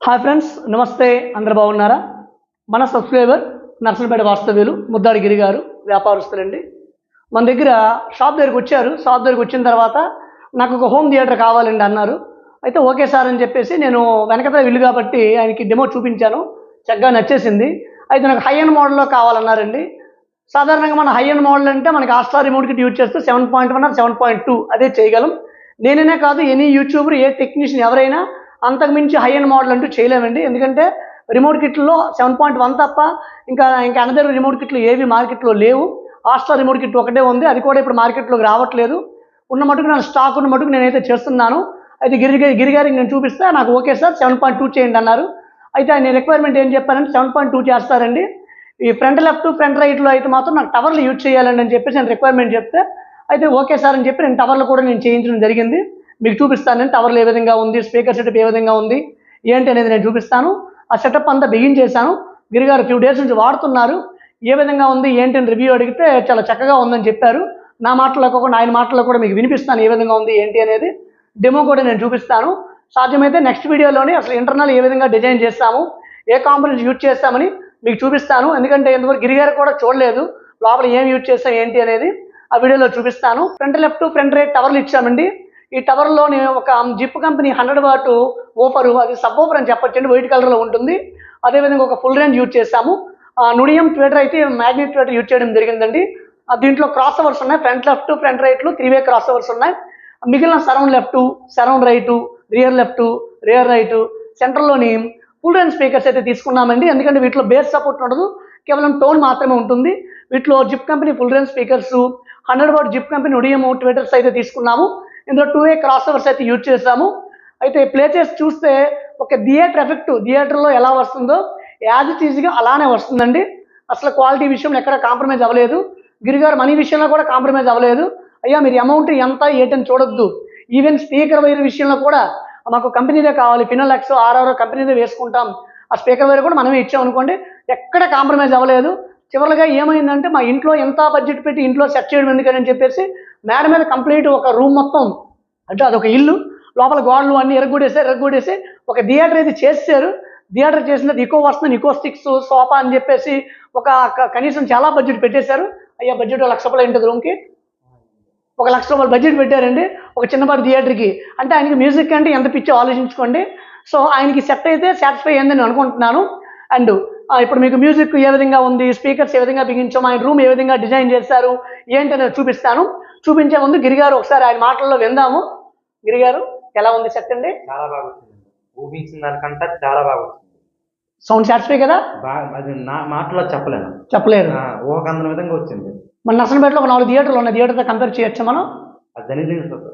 Hi friends, నమస్తే. అందరు బాగున్నారా? మన సబ్స్క్రైబర్ నర్సంపేట వాస్తవ్యులు ముద్దాడి గిరి గారు, వ్యాపారస్తులండి. మన దగ్గర షాప్ దగ్గరికి వచ్చారు. షాప్ దగ్గరికి వచ్చిన తర్వాత నాకు ఒక హోమ్ థియేటర్ కావాలండి అన్నారు. అయితే ఓకే సార్ అని చెప్పేసి నేను వెనకతల ఇల్లు కాబట్టి ఆయనకి డెమో చూపించాను. చక్కగా నచ్చేసింది. అయితే నాకు హై ఎండ్ మోడల్లో కావాలన్నారండి. సాధారణంగా మన హై ఎండ్ మోడల్ అంటే మనకి ఆస్టార్ రిమోట్ కిట్ యూజ్ చేస్తే 7.1 ఆర్ 7.2 అదే చేయగలం. నేనే కాదు, ఎనీ యూట్యూబర్, ఏ టెక్నీషియన్ ఎవరైనా అంతకుమించి హై ఎండ్ మోడల్ అంటూ చేయలేమండి. ఎందుకంటే రిమోట్ కిట్లో 7.1 తప్ప ఇంకా అనదర్ రిమోట్ కిట్లు ఏవి మార్కెట్లో లేవు. ఆస్టార్ రిమోట్ కిట్ ఒకటే ఉంది, అది కూడా ఇప్పుడు మార్కెట్లోకి రావట్లేదు. ఉన్న మటుకు నేను స్టాక్ ఉన్న మటుకు నేనైతే చేస్తున్నాను. అయితే గిరిగారికి నేను చూపిస్తే నాకు ఓకే సార్ 7.2 చేయండి అన్నారు. అయితే ఆయన రిక్వైర్మెంట్ ఏం చెప్పారంటే 7.2 చేస్తారండి. ఈ ఫ్రంట్ లెఫ్ట్ ఫ్రంట్ రైట్లో అయితే మాత్రం నాకు టవర్లు యూజ్ చేయాలండి అని చెప్పేసి నేను రిక్వైర్మెంట్ చెప్తే అయితే ఓకే సార్ అని చెప్పి నేను టవర్లు కూడా నేను చేయించడం జరిగింది. మీకు చూపిస్తాను నేను టవర్లు ఏ విధంగా ఉంది, స్పీకర్ సెటప్ ఏ విధంగా ఉంది ఏంటి అనేది నేను చూపిస్తాను. ఆ సెటప్ అంతా బిగిన్ చేశాను. గిరిగారు ఫ్యూ డేస్ నుంచి వాడుతున్నారు. ఏ విధంగా ఉంది ఏంటి అని రివ్యూ అడిగితే చాలా చక్కగా ఉందని చెప్పారు. నా మాటల్లో కాకుండా ఆయన మాటల్లో కూడా మీకు వినిపిస్తాను ఏ విధంగా ఉంది ఏంటి అనేది. డెమో కూడా నేను చూపిస్తాను. సాధ్యమైతే నెక్స్ట్ వీడియోలోనే అసలు ఇంటర్నల్ ఏ విధంగా డిజైన్ చేస్తాము, ఏ కాంపోనెంట్స్ యూజ్ చేస్తామని మీకు చూపిస్తాను. ఎందుకంటే ఇంతవరకు గిరిగారు కూడా చూడలేదు లోపల ఏం యూజ్ చేస్తాం ఏంటి అనేది. ఆ వీడియోలో చూపిస్తాను. ఫ్రంట్ లెఫ్ట్ ఫ్రంట్ రైట్ టవర్లు ఇచ్చామండి. ఈ టవర్లోని ఒక జిప్ కంపెనీ 100 వాట్ ఓఫరు, అది సబ్ ఓఫర్ అని చెప్పొచ్చండి, వైట్ కలర్లో ఉంటుంది. అదేవిధంగా ఒక ఫుల్ రేంజ్ యూజ్ చేస్తాము. నుడియం ట్వేటర్ అయితే మ్యాగ్నెట్ ట్వేటర్ యూజ్ చేయడం జరిగిందండి. దీంట్లో క్రాస్ ఓవర్స్ ఉన్నాయి. ఫ్రంట్ లెఫ్ట్ ఫ్రంట్ రైట్లు 3-వే క్రాస్ ఓవర్స్ ఉన్నాయి. మిగిలిన surround left surround right, rear left rear right, సెంటర్లోని ఫుల్ రేంజ్ స్పీకర్స్ అయితే తీసుకున్నామండి. ఎందుకంటే వీటిలో బేస్ సపోర్ట్ ఉండదు, కేవలం టోన్ మాత్రమే ఉంటుంది. వీటిలో Zip company full range speakers, 100 watt Zip company neodymium tweeters అయితే తీసుకున్నాము. ఇందులో 2-వే క్రాస్ ఓవర్స్ అయితే యూజ్ చేసాము. అయితే ప్లే చేసి చూస్తే ఒక థియేటర్ ఎఫెక్ట్ థియేటర్లో ఎలా వస్తుందో యాజ్ ఇట్ ఈజీగా అలానే వస్తుందండి. అసలు క్వాలిటీ విషయంలో ఎక్కడ కాంప్రమైజ్ అవ్వలేదు. గిరిగారు మనీ విషయంలో కూడా కాంప్రమైజ్ అవ్వలేదు. అయ్యా మీరు అమౌంట్ ఎంత ఏంటని చూడొద్దు, ఈవెన్ స్పీకర్ వైర్ విషయంలో కూడా మాకు కంపెనీదే కావాలి, ఫినోలెక్స్ ఆర్ఆర్ కంపెనీదే వేసుకుంటాం, ఆ స్పీకర్ వైర్ కూడా మనమే ఇచ్చాం అనుకోండి, ఎక్కడ కాంప్రమైజ్ అవ్వలేదు. చివరిగా ఏమైందంటే మా ఇంట్లో ఎంత బడ్జెట్ పెట్టి ఇంట్లో సెట్ చేయడం ఎందుకని చెప్పేసి మేడ మీద కంప్లీట్ ఒక రూమ్ మొత్తం, అంటే అదొక ఇల్లు, లోపల గోడలు అన్నీ ఎరగొడేసి ఒక థియేటర్ అయితే చేశారు. థియేటర్ చేసిన ఇకో వస్తుంది, ఇకో స్టిక్స్ సోఫా అని చెప్పేసి ఒక కనీసం చాలా బడ్జెట్ పెట్టేశారు. అయ్యా బడ్జెట్ 1,00,000 రూపాయలు ఉంటుంది రూమ్కి, 1,00,000 రూపాయలు బడ్జెట్ పెట్టారండి ఒక చిన్నపాటి థియేటర్కి. అంటే ఆయనకి మ్యూజిక్ అంటే ఎంత పిచ్చో ఆలోచించుకోండి. సో ఆయనకి సెట్ అయితే సాటిస్ఫై అయిందని అనుకుంటున్నాను. అండ్ ఇప్పుడు మీకు మ్యూజిక్ ఏ విధంగా ఉంది, స్పీకర్స్ ఏ విధంగా బిగించాము, ఆయన రూమ్ ఏ విధంగా డిజైన్ చేశారు ఏంటి అనేది చూపిస్తాను. చూపించే ముందు గిరిగారు ఒకసారి ఆయన మాటల్లో విందాము. గిరిగారు ఎలా ఉంది సెట్ అండి? చాలా బాగా వచ్చింది, ఊహించిన దానికంటే చాలా బాగా వచ్చింది. సౌండ్ సాటిస్ఫై కదా? అది నా మాటలో చెప్పలేరు, ఊహకందని విధంగా వచ్చింది. మన నర్సంపేటలో ఒక 4 థియేటర్లు ఉన్నాయి, థియేటర్తో కంపేర్ చేయొచ్చు మనం?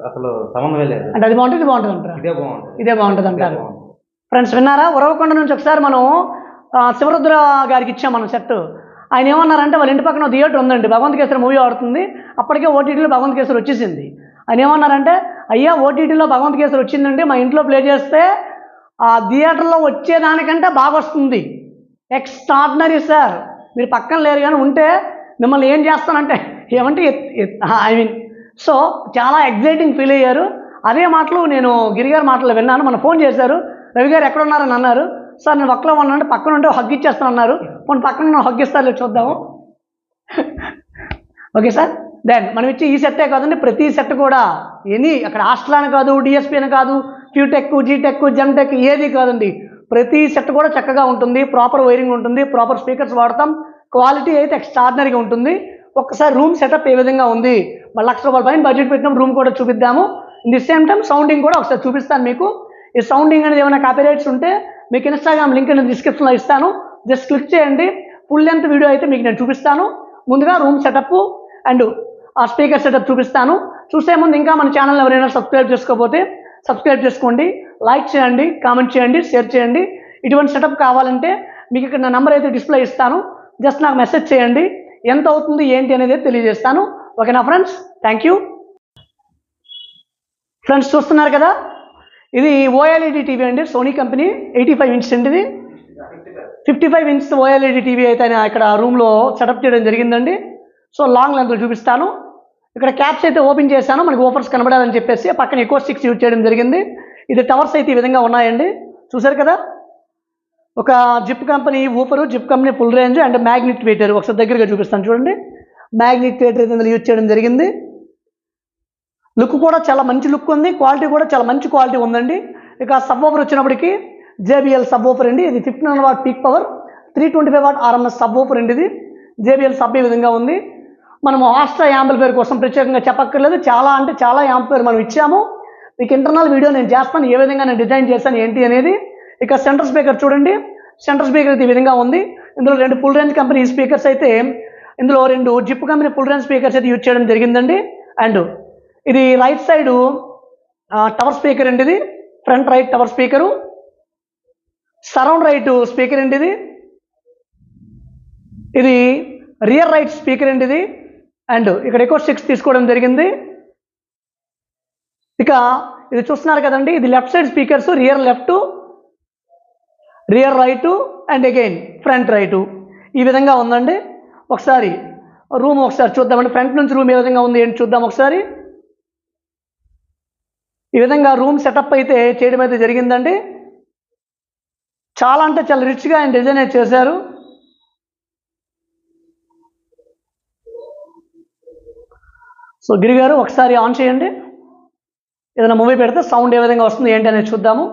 అసలు సంబంధం లేదు. అంటే అది బాగుంటుంది, ఇది బాగుంటుంది అంటారు, ఇదే బాగుంటుంది అంటారు. ఫ్రెండ్స్ విన్నారా? ఉరవకొండ నుంచి ఒకసారి మనం శివరుద్ర గారికి ఇచ్చాం మనం సెట్. ఆయన ఏమన్నారంటే వాళ్ళ ఇంటి పక్కన థియేటర్ ఉందండి, భగవంత్ కేసరి మూవీ ఆడుతుంది, అప్పటికే ఓటీటీలో భగవంత్ కేసరి వచ్చేసింది. ఆయన ఏమన్నారంటే అయ్యా ఓటీటీలో భగవంత్ కేసరి వచ్చిందండి, మా ఇంట్లో ప్లే చేస్తే ఆ థియేటర్లో వచ్చేదానికంటే బాగా వస్తుంది, ఎక్స్ట్రాడినరీ సార్, మీరు పక్కన లేరు కానీ ఉంటే మిమ్మల్ని ఏం చేస్తానంటే ఏమంటే ఐ మీన్ సో చాలా ఎగ్జైటింగ్ ఫీల్ అయ్యారు. అదే మాటలు నేను గిరిగారి మాటలు విన్నాను. మన ఫోన్ చేశారు, రవి గారు ఎక్కడ ఉన్నారని అన్నారు. సార్ నేను పక్కలో ఉన్నానంటే పక్కన ఉంటే హగ్ ఇచ్చేస్తాను అన్నారు. పోనీ పక్కన హగ్ ఇస్తారు చూద్దాము. ఓకే సార్, దెన్ మనం ఇచ్చే ఈ సెట్టే కాదండి, ప్రతి సెట్ కూడా అక్కడ హాస్టల్ అని కాదు, డిఎస్పీ అని కాదు, క్యూటెక్ జీటెక్ జెమ్టెక్ ఏది కాదండి, ప్రతి సెట్ కూడా చక్కగా ఉంటుంది, ప్రాపర్ వైరింగ్ ఉంటుంది, ప్రాపర్ స్పీకర్స్ వాడతాం, క్వాలిటీ అయితే ఎక్స్ట్రాడినరీగా ఉంటుంది. ఒక్కసారి రూమ్ సెటప్ ఏ విధంగా ఉంది, 1,00,000 రూపాయల పైన బడ్జెట్ పెట్టినప్పుడు రూమ్ కూడా చూపిద్దాము. In the same time sounding కూడా ఒకసారి చూపిస్తాను మీకు. ఈ సౌండింగ్ అనేది ఏమైనా కాపీరైట్స్ ఉంటే మీకు ఇన్స్టాగ్రామ్ లింక్ అనేది డిస్క్రిప్షన్లో ఇస్తాను, జస్ట్ క్లిక్ చేయండి. ఫుల్ లెంత్ వీడియో అయితే మీకు నేను చూపిస్తాను. ముందుగా రూమ్ సెటప్ అండ్ ఆ స్పీకర్ సెటప్ చూపిస్తాను. చూసే ముందు ఇంకా మన ఛానల్ ఎవరైనా సబ్స్క్రైబ్ చేసుకోకపోతే సబ్స్క్రైబ్ చేసుకోండి, లైక్ చేయండి, కామెంట్ చేయండి, షేర్ చేయండి. ఇటువంటి సెటప్ కావాలంటే మీకు ఇక్కడ నా నెంబర్ అయితే డిస్ప్లే ఇస్తాను, జస్ట్ నాకు మెసేజ్ చేయండి, ఎంత అవుతుంది ఏంటి అనేది తెలియజేస్తాను. ఓకేనా ఫ్రెండ్స్? Thank you. ఫ్రెండ్స్ చూస్తున్నారు కదా, ఇది ఓఎల్ఈడి టీవీ అండి, సోనీ కంపెనీ 85 ఇంచ్ అండి, ఇది 55 ఇంచ్ ఓఎల్ఈడి టీవీ అయితే ఇక్కడ రూమ్లో సెటప్ చేయడం జరిగిందండి. సో లాంగ్ లెంత్ చూపిస్తాను. ఇక్కడ క్యాప్స్ అయితే ఓపెన్ చేశాను, మనకి ఓఫర్స్ కనబడాలని చెప్పేసి పక్కన ఎక్కువ స్టిక్స్ యూజ్ చేయడం జరిగింది. ఇది టవర్స్ అయితే ఈ విధంగా ఉన్నాయండి, చూసారు కదా, ఒక Zip company woofer, Zip company full range and magnet tweeter ఒకసారి దగ్గరగా చూపిస్తాను చూడండి. మ్యాగ్నెట్ వేటర్ ఇందులో యూజ్ చేయడం జరిగింది. లుక్ కూడా చాలా మంచి లుక్ ఉంది, క్వాలిటీ కూడా చాలా మంచి క్వాలిటీ ఉందండి. ఇక సబ్ ఓఫర్ వచ్చినప్పటికీ JBL సబ్ ఓఫర్ అండి. ఇది 1500 what peak power, 325 what RMS sub woofer అండి. ఇది JBL సబ్ ఈ విధంగా ఉంది. మనము ఆస్ట్రా యాంప్లిఫైర్ కోసం ప్రత్యేకంగా చెప్పక్కర్లేదు, చాలా అంటే చాలా యాంప్లిఫైర్ మనం ఇచ్చాము. మీకు ఇంటర్నల్ వీడియో నేను చేస్తాను, ఏ విధంగా నేను డిజైన్ చేశాను ఏంటి అనేది. ఇక సెంటర్ స్పీకర్ చూడండి, సెంటర్ స్పీకర్ అయితే ఈ విధంగా ఉంది. ఇందులో 2 ఫుల్ రేంజ్ కంపెనీ స్పీకర్స్ అయితే, ఇందులో 2 zip company full range speakers అయితే యూజ్ చేయడం జరిగిందండి. అండ్ ఇది రైట్ సైడు టవర్ స్పీకర్ అండి. ఇది front right tower speaker, surround right speaker అండి. ఇది రియర్ రైట్ స్పీకర్ అండి. ఇది అండ్ ఇక్కడ ఎకోస్టిక్స్ తీసుకోవడం జరిగింది. ఇక ఇది చూస్తున్నారు కదండి, ఇది left side speakers, rear left, rear right and again front right ఈ విధంగా ఉందండి. ఒకసారి రూమ్ ఒకసారి చూద్దామండి, ఫ్రంట్ నుంచి రూమ్ ఏ విధంగా ఉంది ఏంటి చూద్దాం ఒకసారి. ఈ విధంగా రూమ్ సెటప్ అయితే చేయడం అయితే జరిగిందండి. చాలా అంటే చాలా రిచ్గా ఆయన డిజైన్ అయితే చేశారు. సో గిరి గారు ఒకసారి ఆన్ చేయండి, ఏదైనా మూవీ పెడితే సౌండ్ ఏ విధంగా వస్తుంది ఏంటి అనేది చూద్దాము.